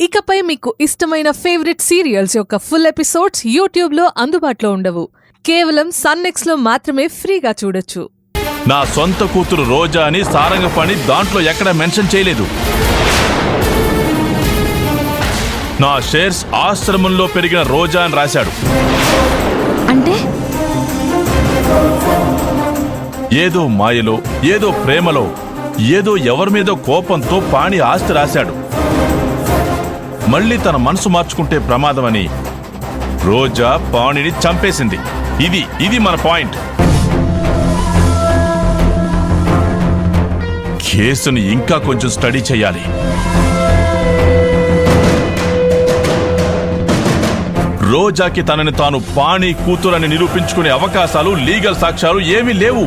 ఇకపై మీకు ఇష్టమైన ఫేవరెట్ సీరియల్స్ యొక్క ఫుల్ ఎపిసోడ్స్ యూట్యూబ్లో అందుబాటులో ఉండవు. కేవలం సన్నెక్స్లో మాత్రమే ఫ్రీగా చూడొచ్చు. నా సొంత కూతురు రోజా అని సారంగపాణి దాంట్లో ఎక్కడ మెన్షన్ చేయలేదు. నా షేర్స్ ఆశ్రమంలో పెరిగిన రోజా అని రాశాడు. అంటే ఏదో మాయలో, ఏదో ప్రేమలో, ఏదో ఎవరి మీదో కోపంతో పాణి ఆస్తి రాశాడు. మళ్ళీ తన మనసు మార్చుకుంటే ప్రమాదమని రోజా పాణిని చంపేసింది. ఇది మన పాయింట్. కేసుని ఇంకా కొంచెం స్టడీ చేయాలి. రోజాకి తనని తాను పాణి కూతురని నిరూపించుకునే అవకాశాలు, లీగల్ సాక్ష్యాలు ఏమీ లేవు.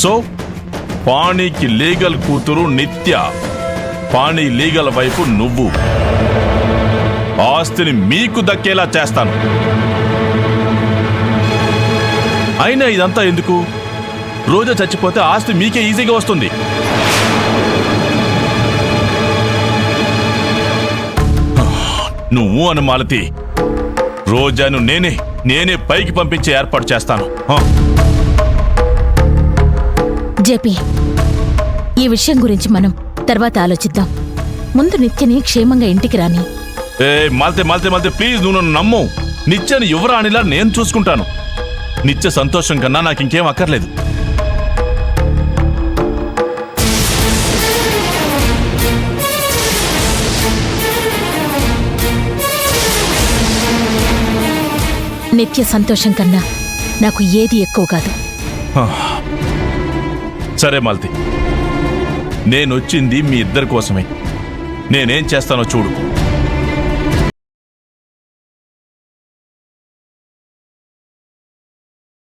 సో పాణికి లీగల్ కూతురు నిత్య, పాణి లీగల్ వైపు నువ్వు. ఆస్తిని మీకు దక్కేలా చేస్తాను. అయినా ఇదంతా ఎందుకు? రోజా చచ్చిపోతే ఆస్తి మీకే ఈజీగా వస్తుంది. నువ్వు అను మాలతి, రోజాను నేనే పైకి పంపించే ఏర్పాటు చేస్తాను. జేపీ, ఈ విషయం గురించి మనం తర్వాత ఆలోచిద్దాం. ముందు నిత్యని క్షేమంగా ఇంటికి రాని. మాల్తే ప్లీజ్, నువ్వు నన్ను నమ్ము. నిత్యని యువరాణిలా నేను చూసుకుంటాను. నిత్య సంతోషం కన్నా నాకు ఇంకేం అక్కర్లేదు. నిత్య సంతోషం కన్నా నాకు ఏది ఎక్కువ కాదు. సరే మాల్తి, నేనొచ్చింది మీ ఇద్దరి కోసమే. నేనేం చేస్తానో చూడు.